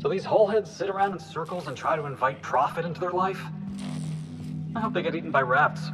So these wholeheads sit around in circles and try to invite profit into their life? I hope they get eaten by rats.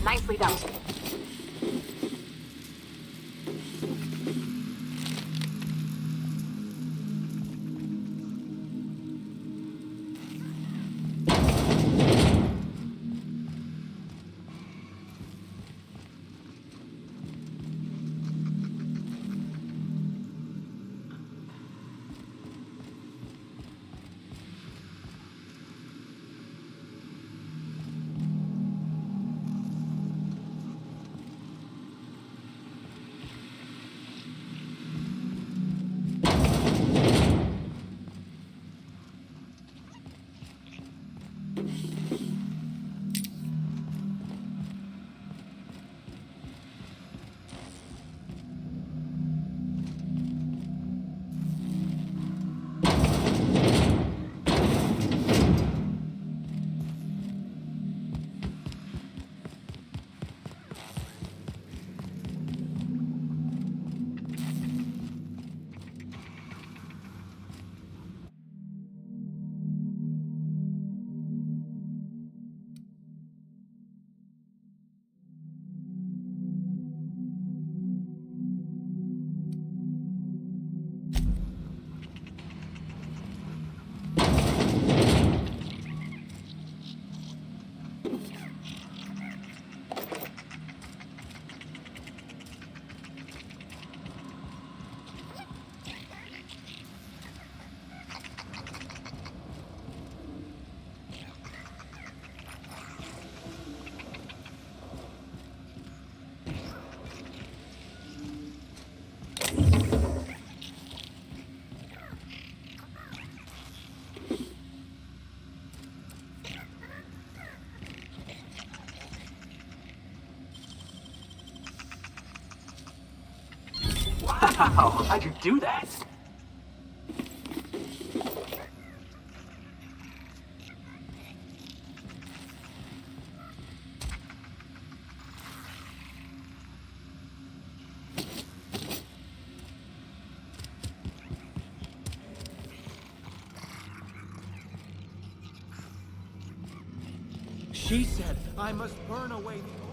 Nicely done. Wow, I could do that. She said I must burn away the old.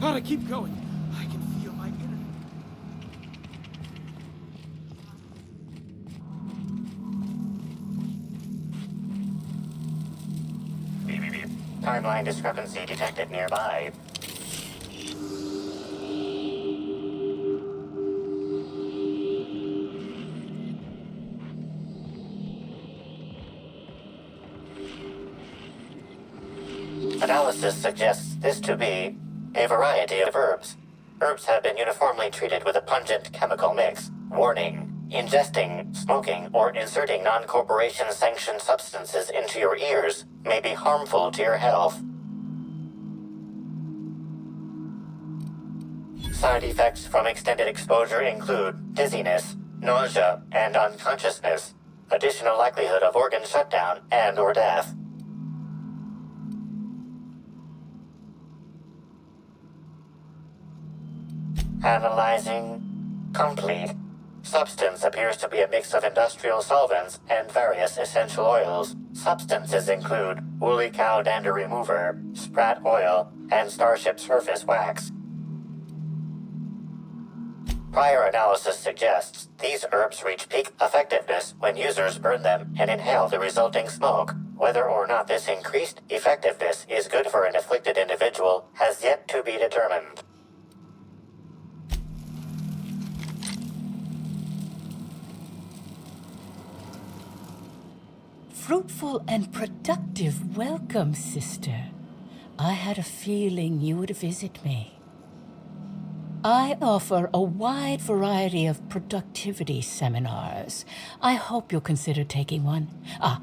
Gotta keep going. I can feel my inner... Timeline discrepancy detected nearby. Analysis suggests this to be a variety of herbs. Herbs have been uniformly treated with a pungent chemical mix. Warning: ingesting, smoking, or inserting non-corporation sanctioned substances into your ears may be harmful to your health. Side effects from extended exposure include dizziness, nausea, and unconsciousness. Additional likelihood of organ shutdown and/or death. Analyzing. Complete. Substance appears to be a mix of industrial solvents and various essential oils. Substances include woolly cow dander remover, sprat oil, and starship surface wax. Prior analysis suggests these herbs reach peak effectiveness when users burn them and inhale the resulting smoke. Whether or not this increased effectiveness is good for an afflicted individual has yet to be determined. Fruitful and productive welcome, sister. I had a feeling you would visit me. I offer a wide variety of productivity seminars. I hope you'll consider taking one.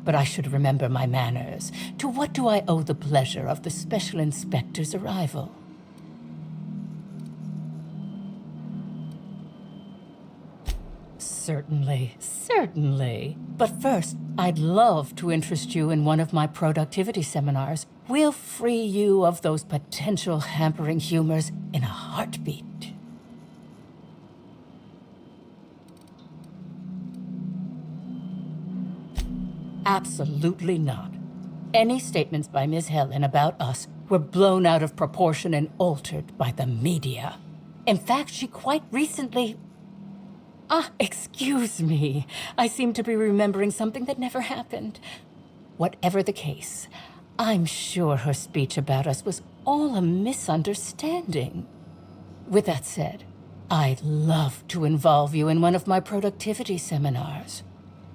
But I should remember my manners. To what do I owe the pleasure of the Special Inspector's arrival? Certainly, certainly. But first, I'd love to interest you in one of my productivity seminars. We'll free you of those potential hampering humors in a heartbeat. Absolutely not. Any statements by Ms. Helen about us were blown out of proportion and altered by the media. In fact, she quite recently... excuse me. I seem to be remembering something that never happened. Whatever the case, I'm sure her speech about us was all a misunderstanding. With that said, I'd love to involve you in one of my productivity seminars.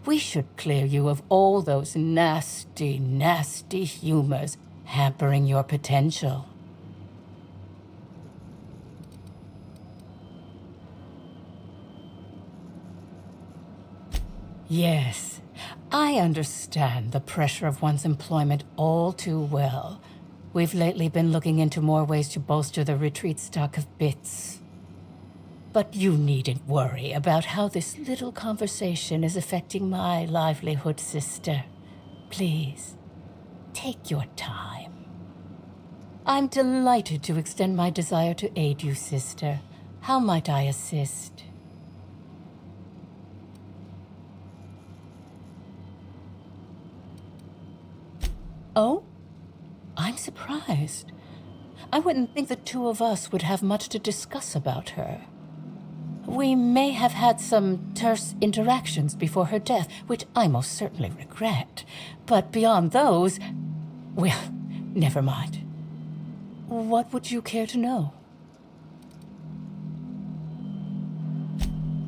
We should clear you of all those nasty, nasty humors hampering your potential. Yes, I understand the pressure of one's employment all too well. We've lately been looking into more ways to bolster the retreat stock of bits. But you needn't worry about how this little conversation is affecting my livelihood, sister. Please, take your time. I'm delighted to extend my desire to aid you, sister. How might I assist? Oh? I'm surprised. I wouldn't think the two of us would have much to discuss about her. We may have had some terse interactions before her death, which I most certainly regret. But beyond those, well, never mind. What would you care to know?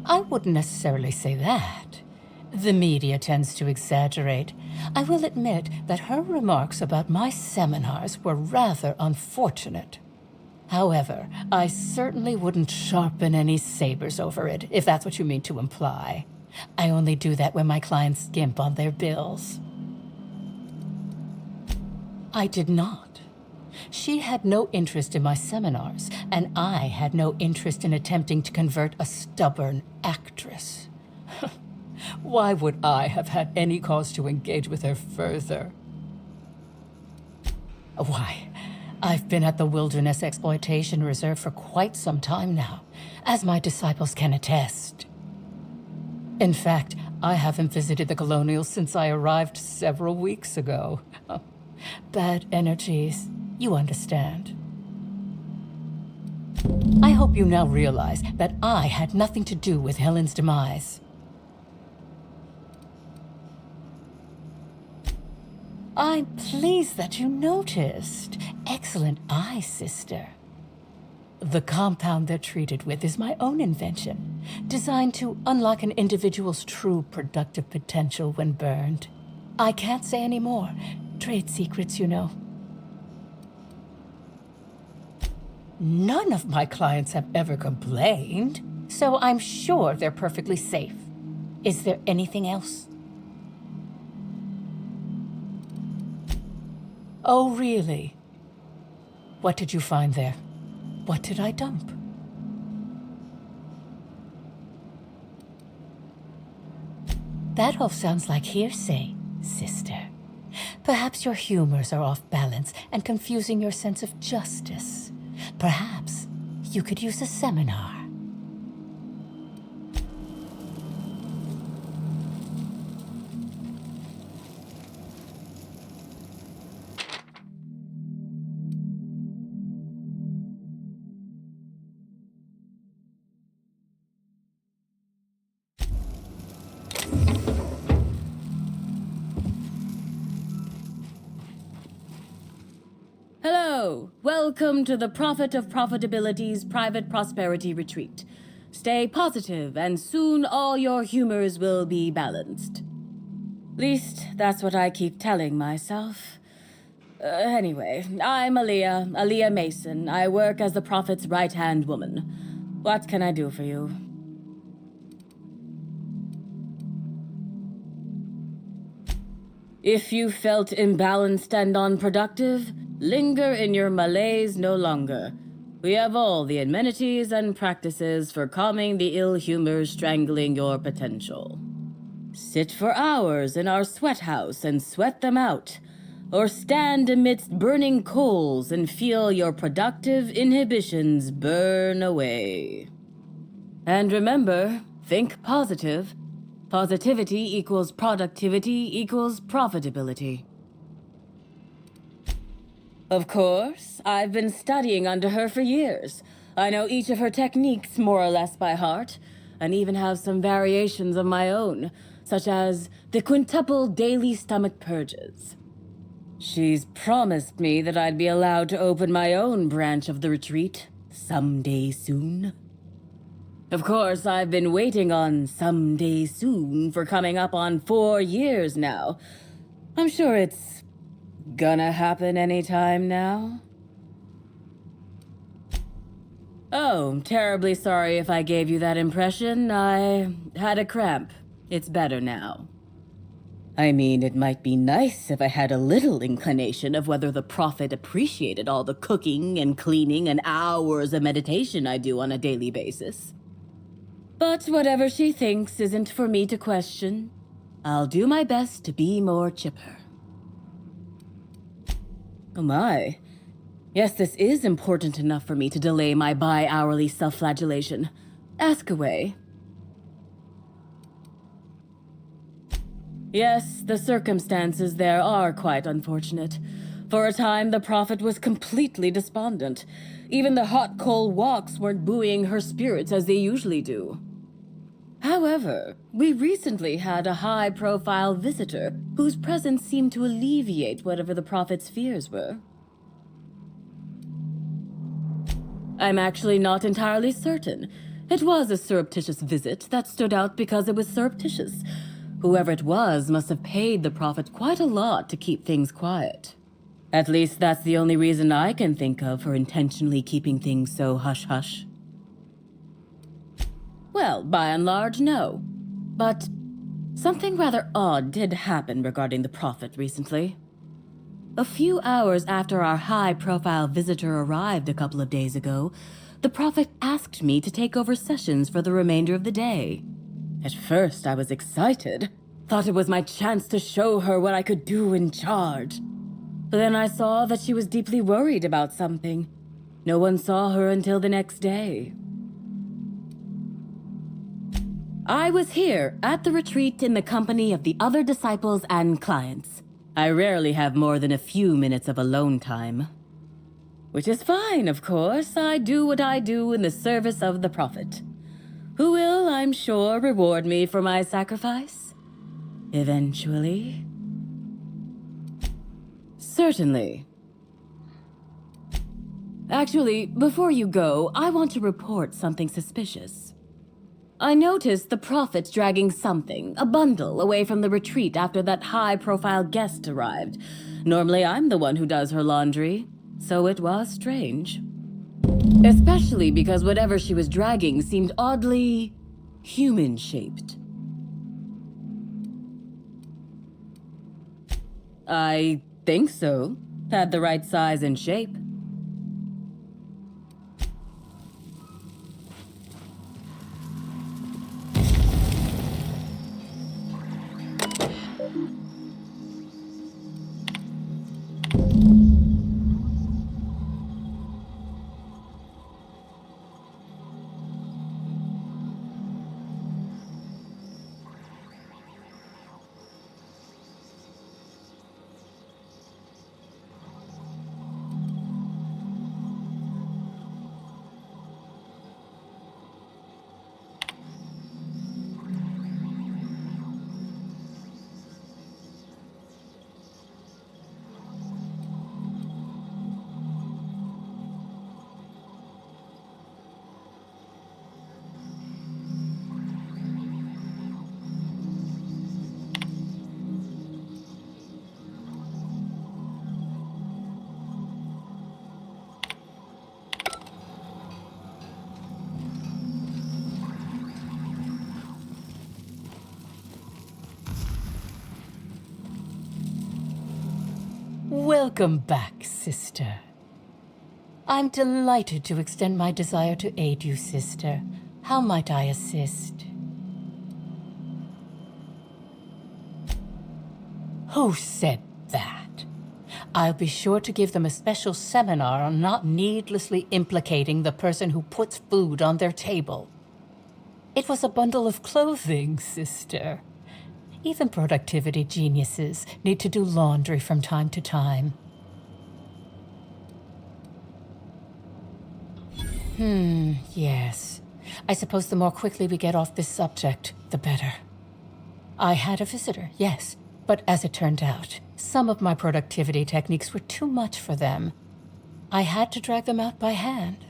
I wouldn't necessarily say that. The media tends to exaggerate. I will admit that her remarks about my seminars were rather unfortunate. However, I certainly wouldn't sharpen any sabers over it, if that's what you mean to imply. I only do that when my clients skimp on their bills. I did not. She had no interest in my seminars, and I had no interest in attempting to convert a stubborn actress. Why would I have had any cause to engage with her further? Why, I've been at the Wilderness Exploitation Reserve for quite some time now, as my disciples can attest. In fact, I haven't visited the Colonials since I arrived several weeks ago. Bad energies, you understand. I hope you now realize that I had nothing to do with Helen's demise. I'm pleased that you noticed. Excellent eye, sister. The compound they're treated with is my own invention, designed to unlock an individual's true productive potential when burned. I can't say any more. Trade secrets, you know. None of my clients have ever complained, so I'm sure they're perfectly safe. Is there anything else? Oh, really? What did you find there? What did I dump? That all sounds like hearsay, sister. Perhaps your humors are off balance and confusing your sense of justice. Perhaps you could use a seminar. Hello! Welcome to the Prophet of Profitability's Private Prosperity Retreat. Stay positive, and soon all your humors will be balanced. Least, that's what I keep telling myself. Anyway, I'm Aaliyah Mason. I work as the Prophet's right-hand woman. What can I do for you? If you felt imbalanced and unproductive, linger in your malaise no longer. We have all the amenities and practices for calming the ill humors strangling your potential. Sit for hours in our sweat house and sweat them out, or stand amidst burning coals and feel your productive inhibitions burn away. And remember, think positive. Positivity equals productivity equals profitability. Of course, I've been studying under her for years. I know each of her techniques more or less by heart, and even have some variations of my own, such as the quintuple daily stomach purges. She's promised me that I'd be allowed to open my own branch of the retreat someday soon. Of course, I've been waiting on someday soon for coming up on 4 years now. I'm sure it's gonna happen anytime now. Oh, terribly sorry if I gave you that impression. I had a cramp. It's better now. I mean, it might be nice if I had a little inclination of whether the Prophet appreciated all the cooking and cleaning and hours of meditation I do on a daily basis. But whatever she thinks isn't for me to question. I'll do my best to be more chipper. Oh my. Yes, this is important enough for me to delay my bi-hourly self-flagellation. Ask away. Yes, the circumstances there are quite unfortunate. For a time, the Prophet was completely despondent. Even the hot coal walks weren't buoying her spirits as they usually do. However, we recently had a high-profile visitor whose presence seemed to alleviate whatever the Prophet's fears were. I'm actually not entirely certain. It was a surreptitious visit that stood out because it was surreptitious. Whoever it was must have paid the Prophet quite a lot to keep things quiet. At least that's the only reason I can think of for intentionally keeping things so hush-hush. Well, by and large, no. But something rather odd did happen regarding the Prophet recently. A few hours after our high-profile visitor arrived a couple of days ago, the Prophet asked me to take over sessions for the remainder of the day. At first, I was excited. Thought it was my chance to show her what I could do in charge. But then I saw that she was deeply worried about something. No one saw her until the next day. I was here at the retreat in the company of the other disciples and clients. I rarely have more than a few minutes of alone time. Which is fine, of course. I do what I do in the service of the Prophet, who will, I'm sure, reward me for my sacrifice. Eventually. Certainly. Actually, before you go, I want to report something suspicious. I noticed the Prophet dragging something, a bundle, away from the retreat after that high-profile guest arrived. Normally, I'm the one who does her laundry, so it was strange. Especially because whatever she was dragging seemed oddly human-shaped. I think so. Had the right size and shape. Welcome back, sister. I'm delighted to extend my desire to aid you, sister. How might I assist? Who said that? I'll be sure to give them a special seminar on not needlessly implicating the person who puts food on their table. It was a bundle of clothing, sister. Even productivity geniuses need to do laundry from time to time. Yes. I suppose the more quickly we get off this subject, the better. I had a visitor, yes, but as it turned out, some of my productivity techniques were too much for them. I had to drag them out by hand.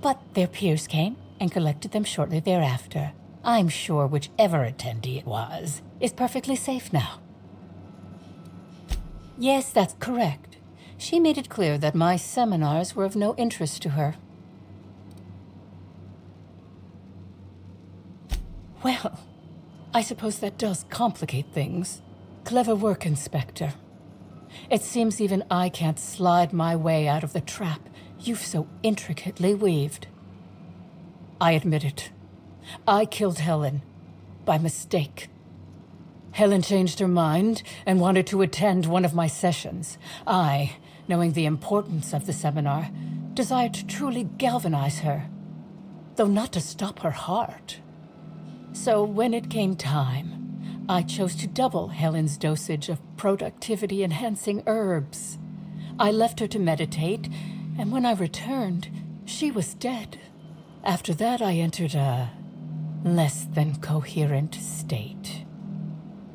But their peers came and collected them shortly thereafter. I'm sure whichever attendee it was is perfectly safe now. Yes, that's correct. She made it clear that my seminars were of no interest to her. Well, I suppose that does complicate things. Clever work, Inspector. It seems even I can't slide my way out of the trap you've so intricately weaved. I admit it. I killed Helen by mistake. Helen changed her mind and wanted to attend one of my sessions. I, knowing the importance of the seminar, desired to truly galvanize her, though not to stop her heart. So when it came time, I chose to double Helen's dosage of productivity-enhancing herbs. I left her to meditate, and when I returned, she was dead. After that, I entered a less than coherent state.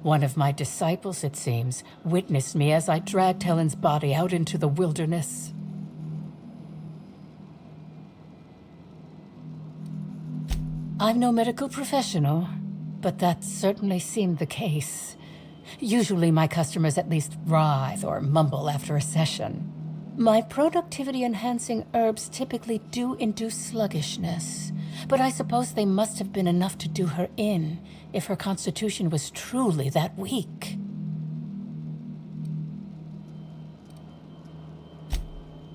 One of my disciples, it seems, witnessed me as I dragged Helen's body out into the wilderness. I'm no medical professional, but that certainly seemed the case. Usually my customers at least writhe or mumble after a session. My productivity-enhancing herbs typically do induce sluggishness, but I suppose they must have been enough to do her in if her constitution was truly that weak.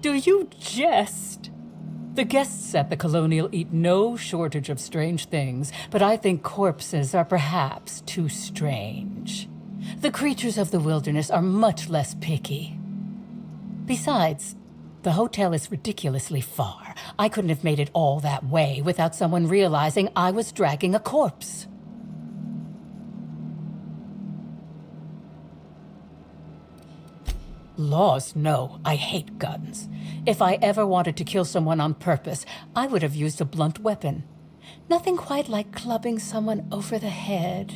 Do you jest? The guests at the Colonial eat no shortage of strange things, but I think corpses are perhaps too strange. The creatures of the wilderness are much less picky. Besides, the hotel is ridiculously far. I couldn't have made it all that way without someone realizing I was dragging a corpse. Laws, no. I hate guns. If I ever wanted to kill someone on purpose, I would have used a blunt weapon. Nothing quite like clubbing someone over the head.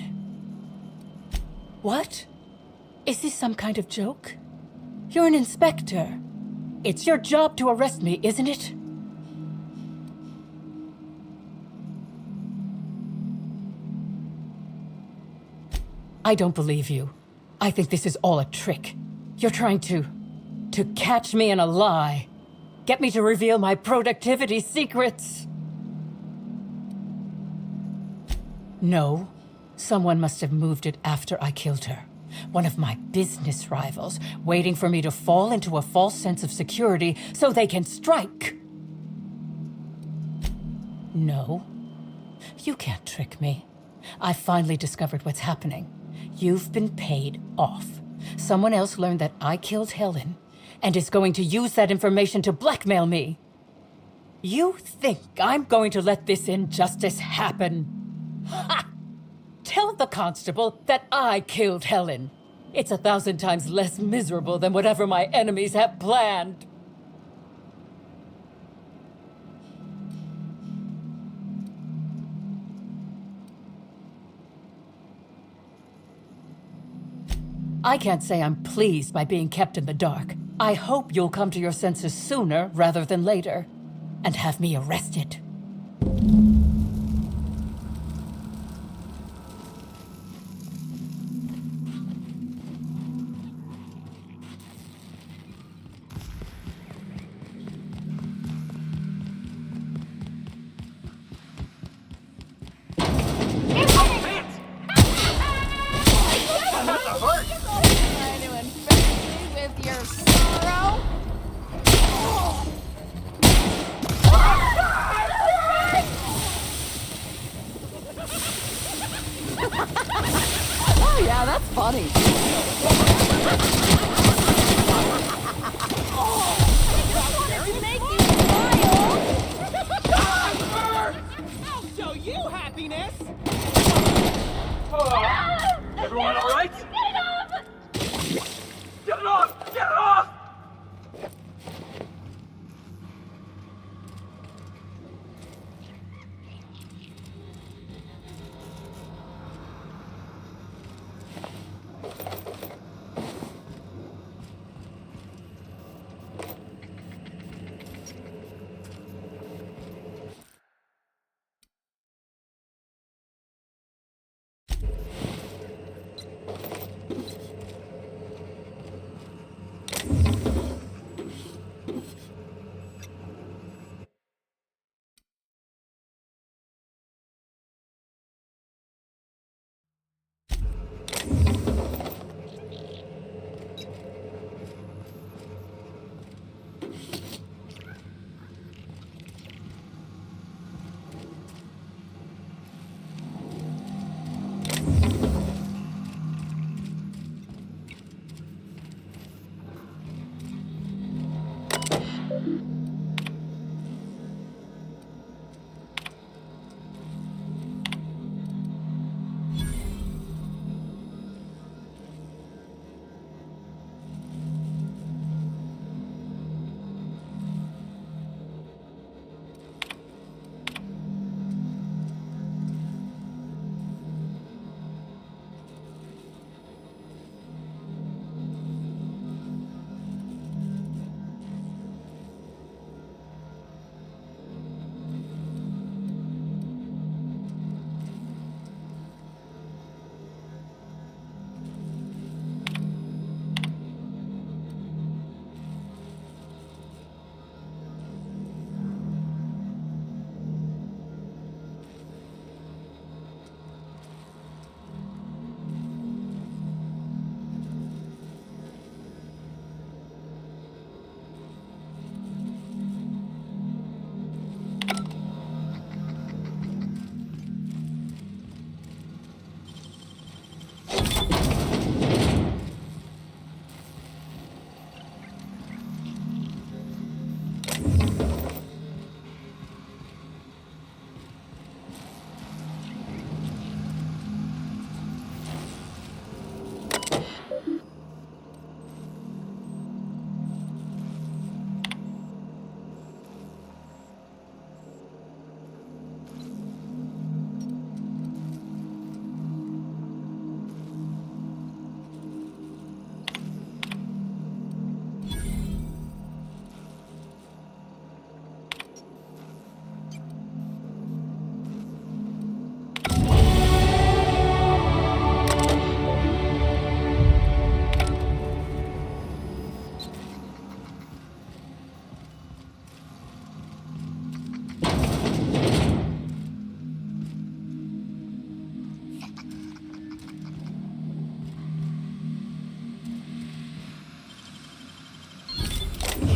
What? Is this some kind of joke? You're an inspector. It's your job to arrest me, isn't it? I don't believe you. I think this is all a trick. You're trying to catch me in a lie. Get me to reveal my productivity secrets. No. Someone must have moved it after I killed her. One of my business rivals, waiting for me to fall into a false sense of security so they can strike. No. You can't trick me. I've finally discovered what's happening. You've been paid off. Someone else learned that I killed Helen and is going to use that information to blackmail me. You think I'm going to let this injustice happen? Ha! Tell the constable that I killed Helen. It's 1,000 times less miserable than whatever my enemies have planned. I can't say I'm pleased by being kept in the dark. I hope you'll come to your senses sooner rather than later, and have me arrested. With your sorrow? Oh yeah, that's funny. I'll show you happiness! Everyone all right? Get it off! Get it off!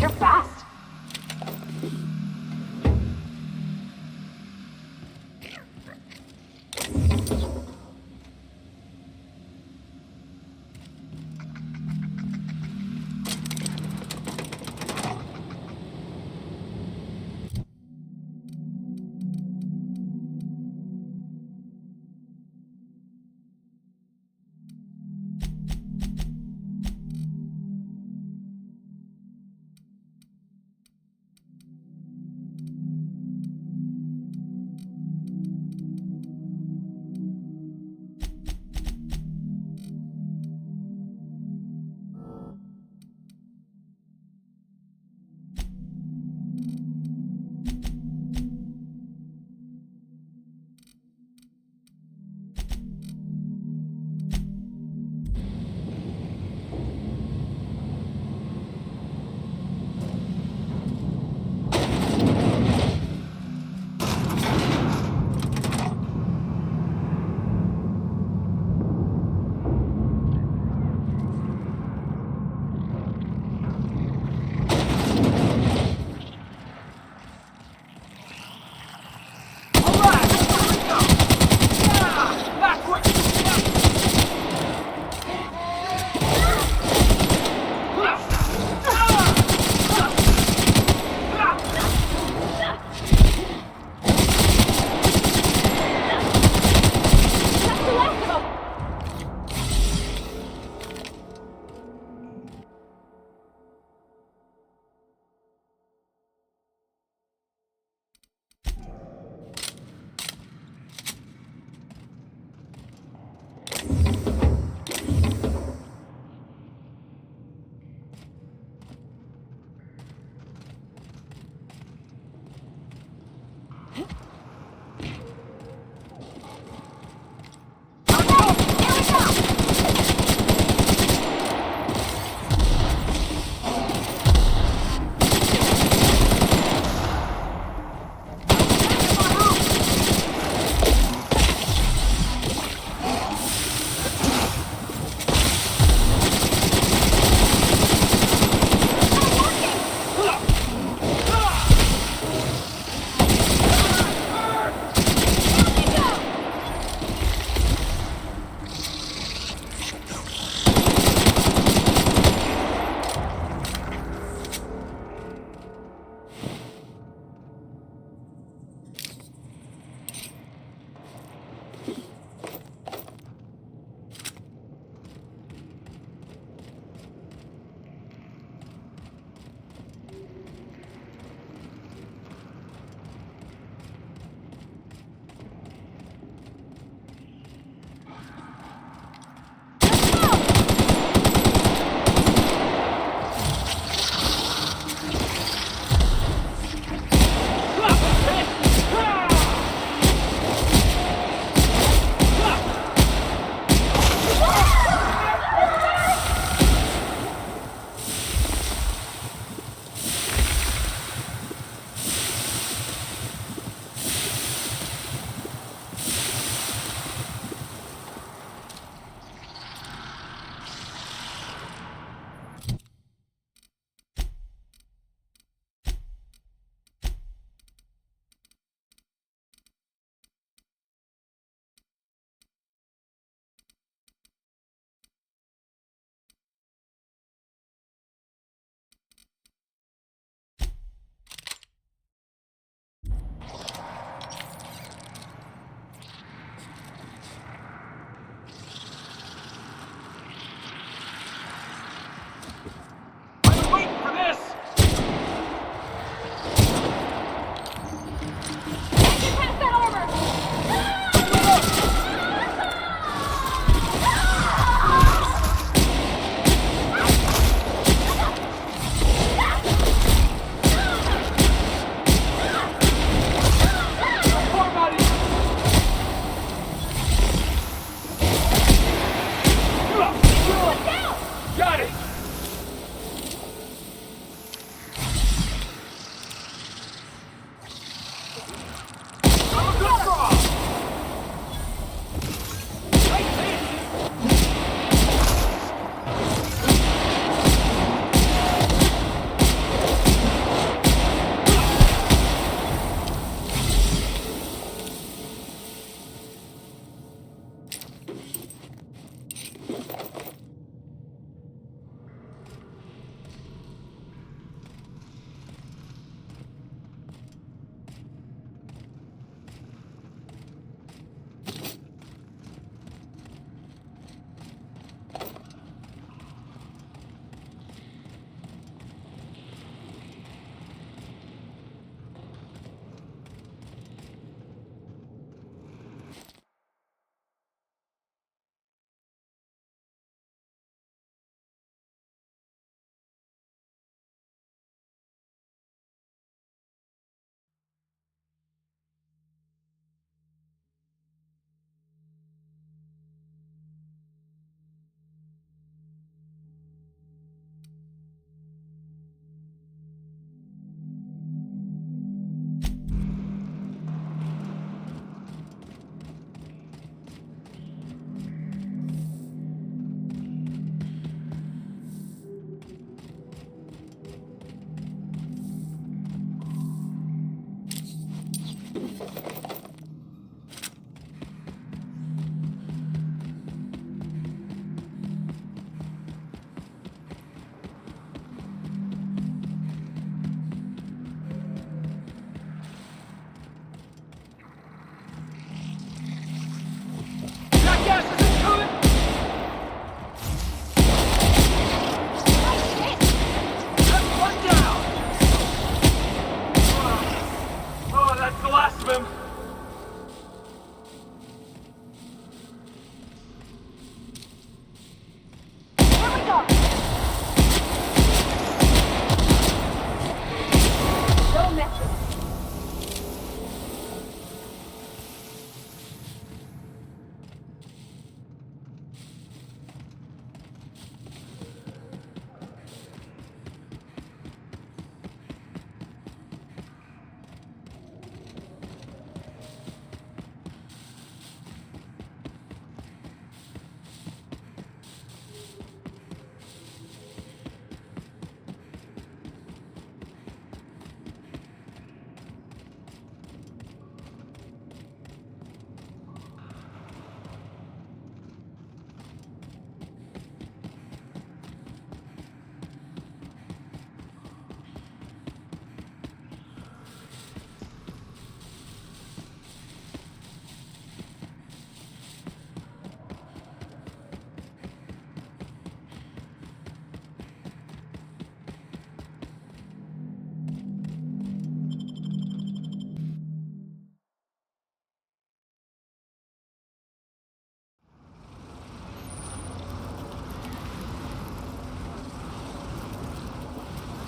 You're fast. Jackass isn't coming! That's one down! Oh, that's the last of him! Here we go. Don't mess with it.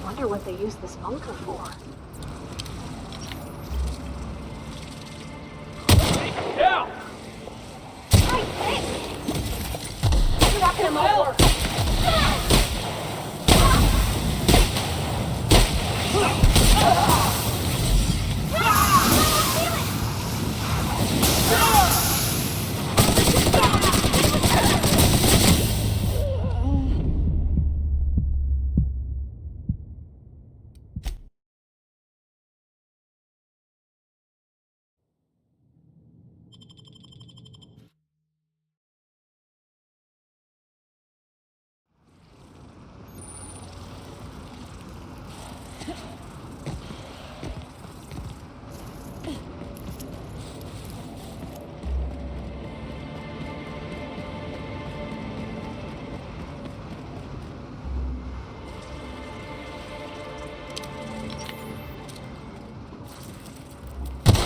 Wonder what they use this bunker for. Down! You're not gonna work.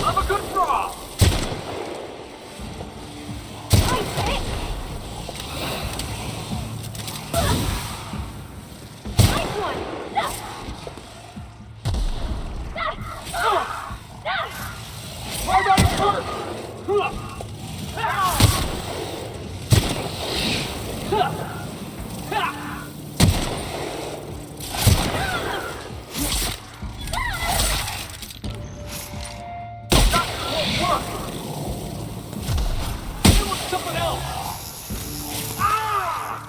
I'm a good draw! Nice one! Right on his first! Something else! Ah!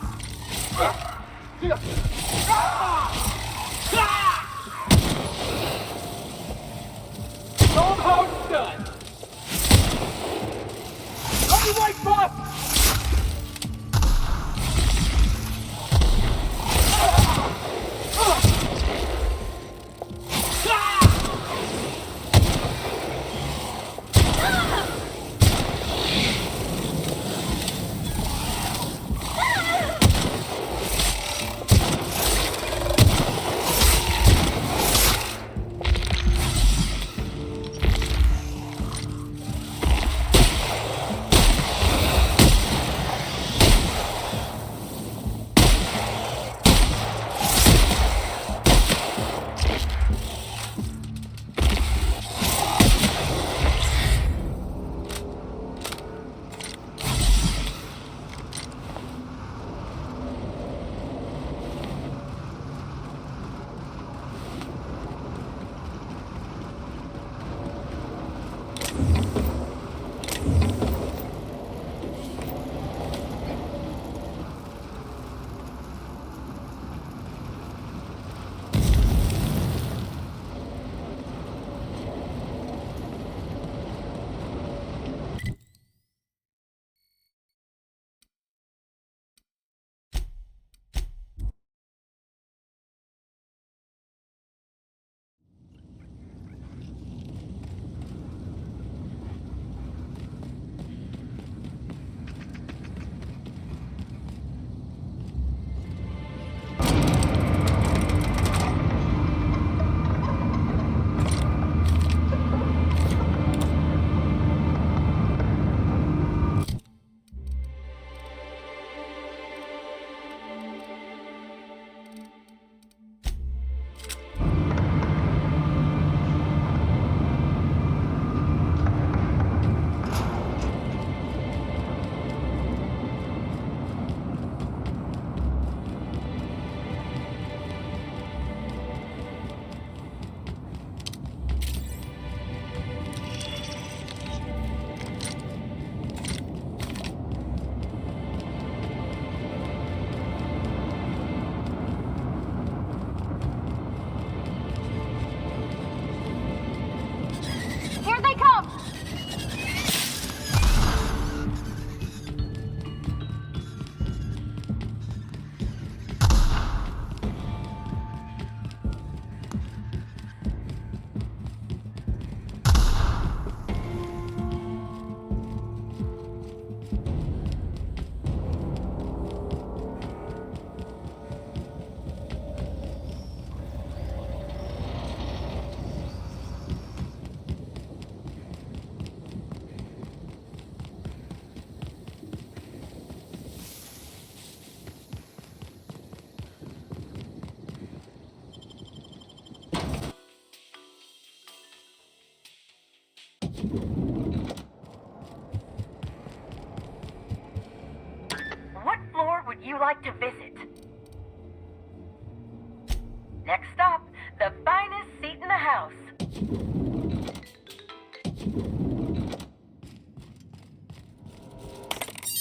like to visit? Next stop, the finest seat in the house.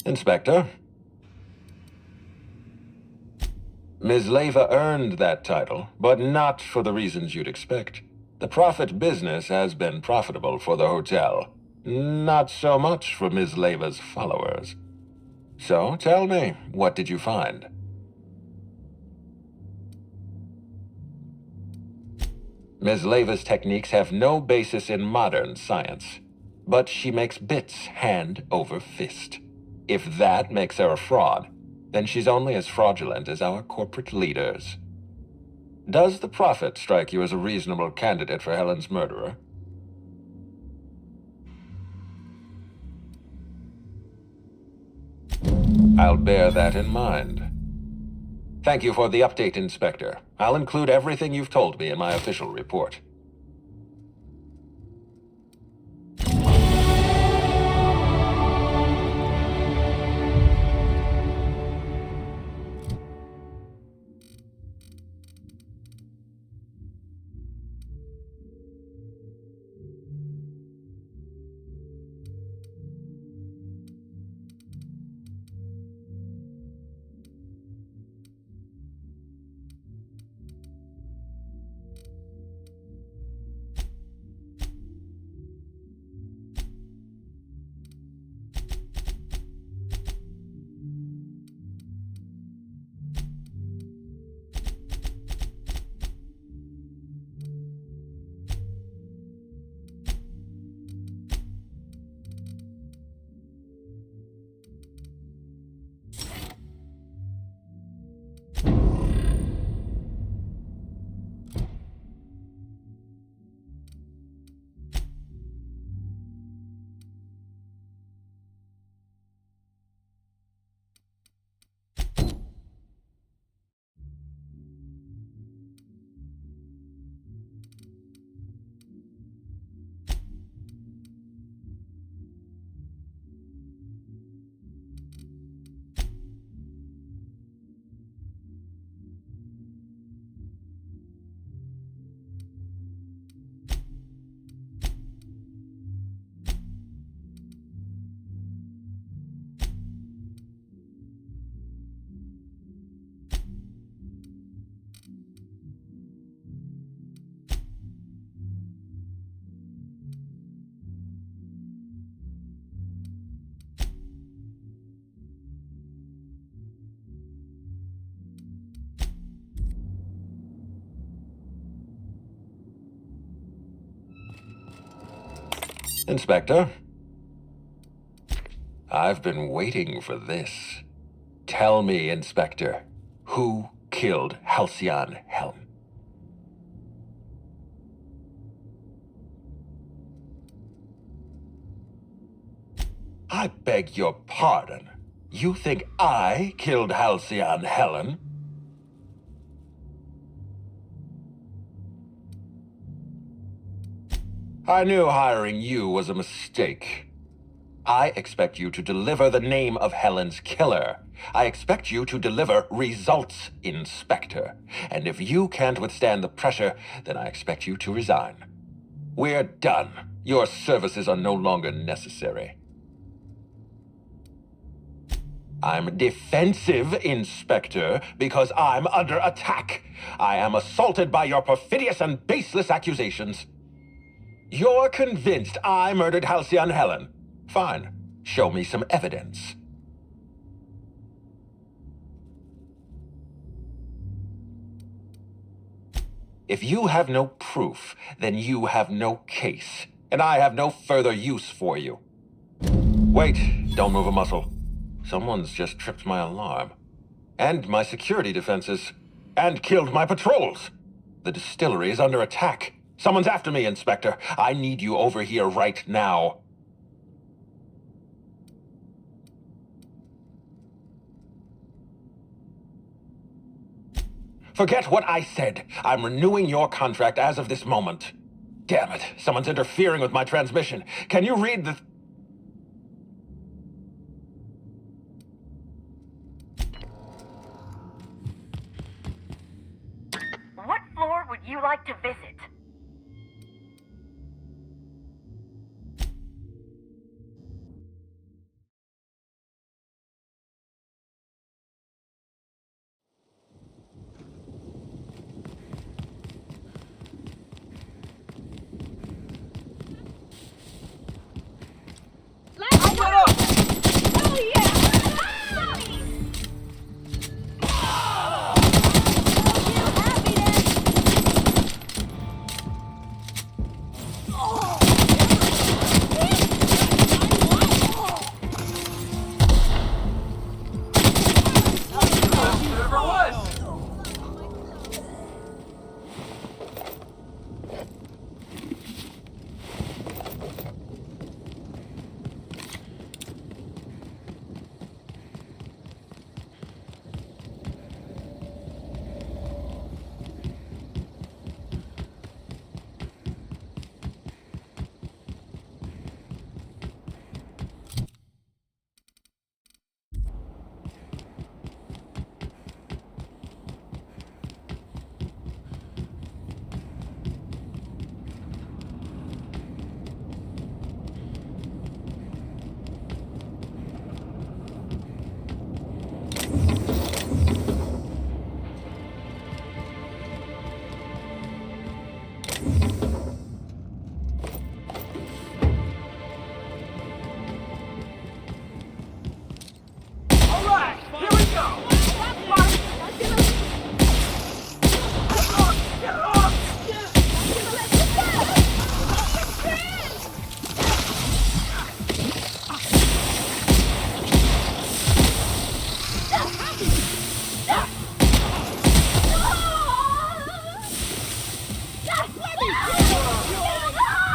Inspector. Ms. Leyva earned that title, but not for the reasons you'd expect. The profit business has been profitable for the hotel. Not so much for Ms. Leyva's followers. So, tell me, what did you find? Ms. Leyva's techniques have no basis in modern science, but she makes bits hand over fist. If that makes her a fraud, then she's only as fraudulent as our corporate leaders. Does the Prophet strike you as a reasonable candidate for Helen's murderer? I'll bear that in mind. Thank you for the update, Inspector. I'll include everything you've told me in my official report. Inspector? I've been waiting for this. Tell me, Inspector, who killed Halcyon Helm? I beg your pardon. You think I killed Halcyon Helen? I knew hiring you was a mistake. I expect you to deliver the name of Helen's killer. I expect you to deliver results, Inspector. And if you can't withstand the pressure, then I expect you to resign. We're done. Your services are no longer necessary. I'm defensive, Inspector, because I'm under attack. I am assaulted by your perfidious and baseless accusations. You're convinced I murdered Halcyon Helen. Fine. Show me some evidence. If you have no proof, then you have no case, and I have no further use for you. Wait, don't move a muscle. Someone's just tripped my alarm. And my security defenses. And killed my patrols. The distillery is under attack. Someone's after me, Inspector. I need you over here right now. Forget what I said. I'm renewing your contract as of this moment. Damn it, someone's interfering with my transmission. Can you read the... you like to visit? Let's go! Oh yeah! Whatever it was. Alright, here we go! Get off!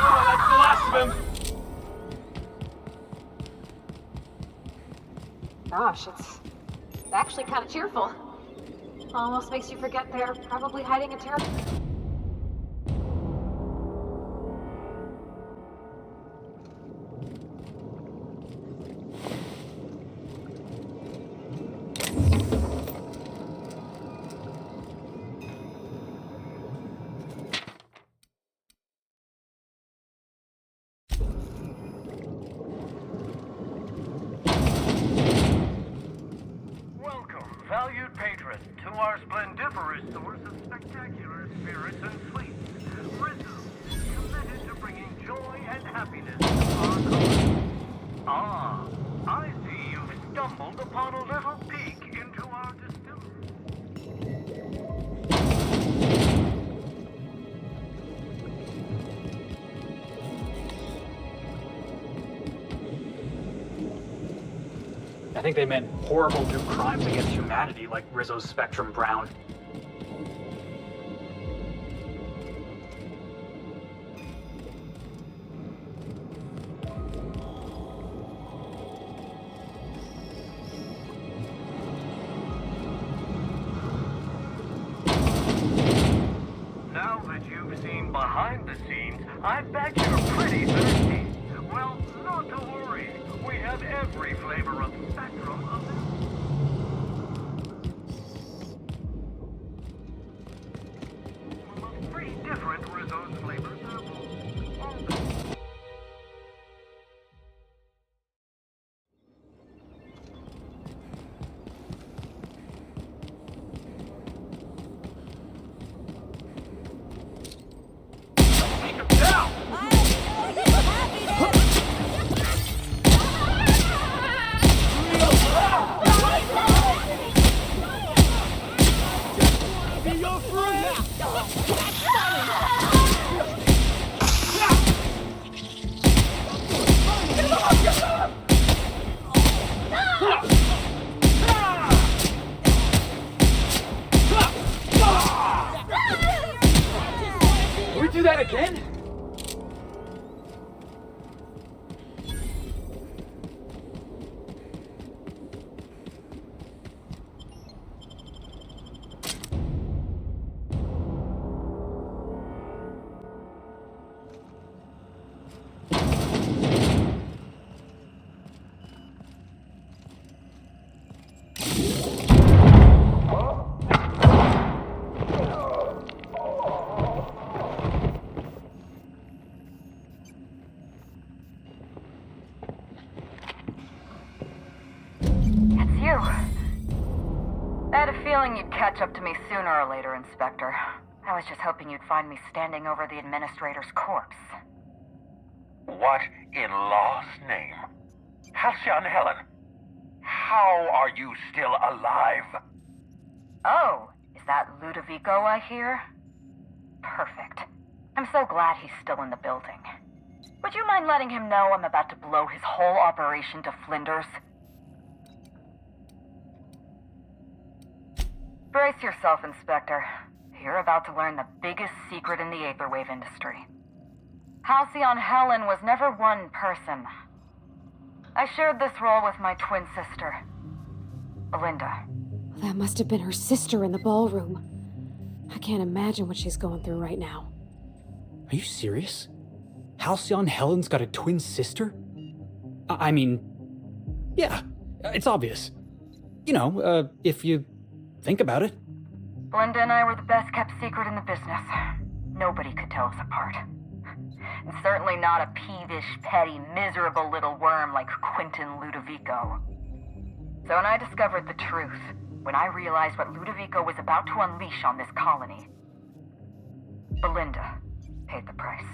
Oh, that's the last of him! Gosh, it's actually kind of cheerful. Almost makes you forget they're probably hiding a terrible. Welcome, valued patron, to our splendiferous source of spectacular spirits and sweets. Rizzo, committed to bringing joy and happiness to our colony. Ah, I see you've stumbled upon a little peek into our distillery. I think they meant horrible new crimes against humanity, like Rizzo's Spectrum Brown. Now that you've seen behind the scenes, I bet you're pretty thirsty. Well, not to worry. We have every flavor of Spectrum available. Of 3 different Rizzo's flavors available. All the Take him down! Can we do that again? catch up to me sooner or later, Inspector. I was just hoping you'd find me standing over the administrator's corpse. What in law's name? Halcyon Helen, how are you still alive? Oh, is that Ludovico I hear? Perfect. I'm so glad he's still in the building. Would you mind letting him know I'm about to blow his whole operation to flinders? Brace yourself, Inspector. You're about to learn the biggest secret in the Aetherwave industry. Halcyon Helen was never one person. I shared this role with my twin sister, Belinda. That must have been her sister in the ballroom. I can't imagine what she's going through right now. Are you serious? Halcyon Helen's got a twin sister? I mean, yeah, it's obvious. You know, if you think about it. Belinda and I were the best kept secret in the business. Nobody could tell us apart. And certainly not a peevish, petty, miserable little worm like Quentin Ludovico. So when I discovered the truth, when I realized what Ludovico was about to unleash on this colony, Belinda paid the price.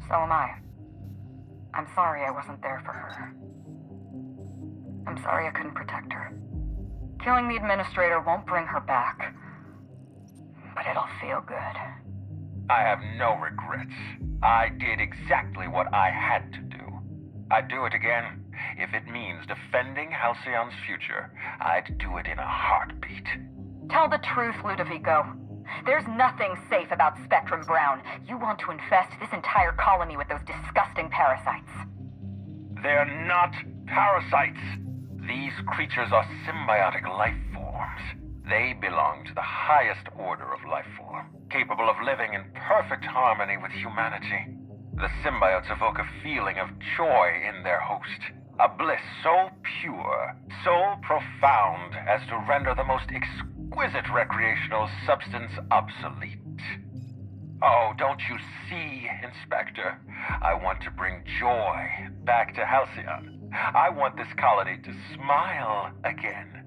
So am I. I'm sorry I wasn't there for her. I'm sorry I couldn't protect her. Killing the administrator won't bring her back, but it'll feel good. I have no regrets. I did exactly what I had to do. I'd do it again. If it means defending Halcyon's future, I'd do it in a heartbeat. Tell the truth, Ludovico. There's nothing safe about Spectrum Brown. You want to infest this entire colony with those disgusting parasites. They're not parasites. These creatures are symbiotic life forms. They belong to the highest order of life form, capable of living in perfect harmony with humanity. The symbiotes evoke a feeling of joy in their host, a bliss so pure, so profound as to render the most exquisite recreational substance obsolete. Oh, don't you see, Inspector? I want to bring joy back to Halcyon. I want this colony to smile again.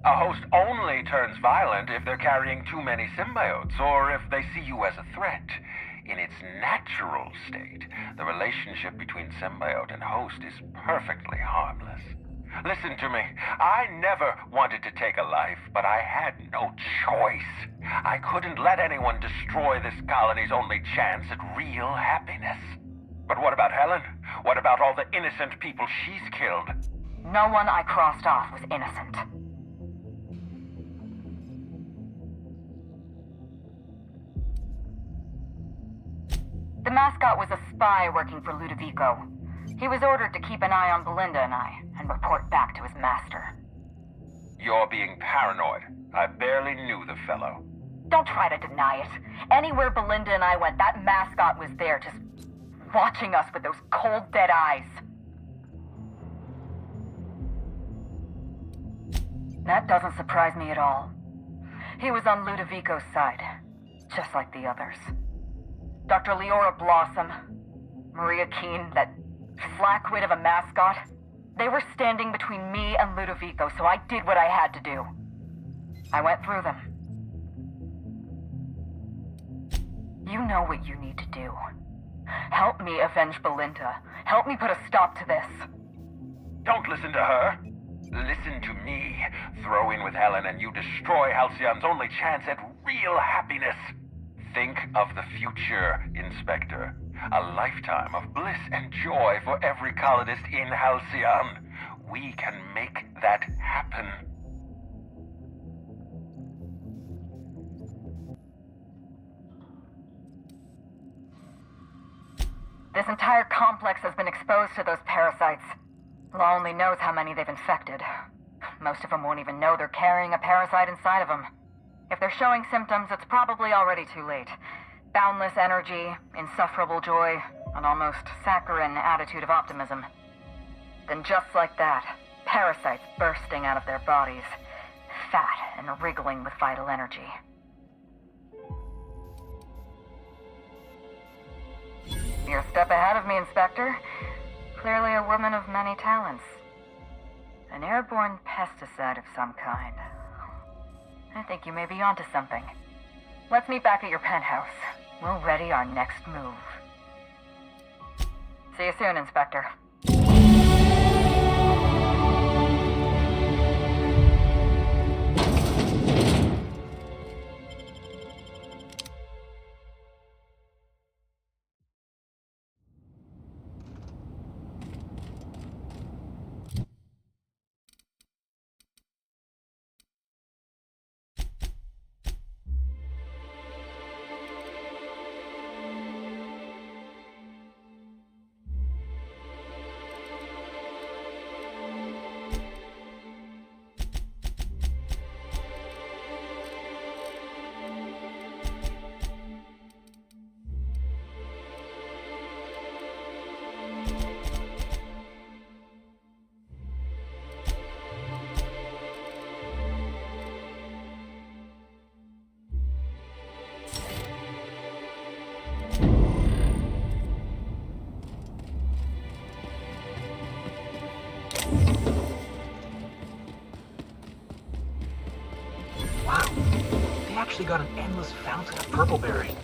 A host only turns violent if they're carrying too many symbiotes, or if they see you as a threat. In its natural state, the relationship between symbiote and host is perfectly harmless. Listen to me. I never wanted to take a life, but I had no choice. I couldn't let anyone destroy this colony's only chance at real happiness. But what about Helen? What about all the innocent people she's killed? No one I crossed off was innocent. The mascot was a spy working for Ludovico. He was ordered to keep an eye on Belinda and I, and report back to his master. You're being paranoid. I barely knew the fellow. Don't try to deny it. Anywhere Belinda and I went, that mascot was there, just watching us with those cold, dead eyes. That doesn't surprise me at all. He was on Ludovico's side, just like the others. Dr. Leora Blossom, Maria Keene, that flackwit of a mascot, they were standing between me and Ludovico, so I did what I had to do. I went through them. You know what you need to do. Help me avenge Belinda. Help me put a stop to this. Don't listen to her. Listen to me. Throw in with Helen and you destroy Halcyon's only chance at real happiness. Think of the future, Inspector. A lifetime of bliss and joy for every colonist in Halcyon. We can make that happen. This entire complex has been exposed to those parasites. Law only knows how many they've infected. Most of them won't even know they're carrying a parasite inside of them. If they're showing symptoms, it's probably already too late. Boundless energy, insufferable joy, an almost saccharine attitude of optimism. Then just like that, parasites bursting out of their bodies, fat and wriggling with vital energy. You're a step ahead of me, Inspector. Clearly a woman of many talents. An airborne pesticide of some kind. I think you may be onto something. Let's meet back at your penthouse. We'll ready our next move. See you soon, Inspector. Wow, they actually got an endless fountain of purpleberry.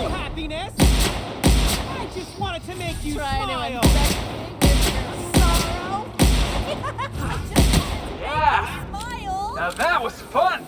Happiness? I just wanted to make you smile. Yeah! Now that was fun!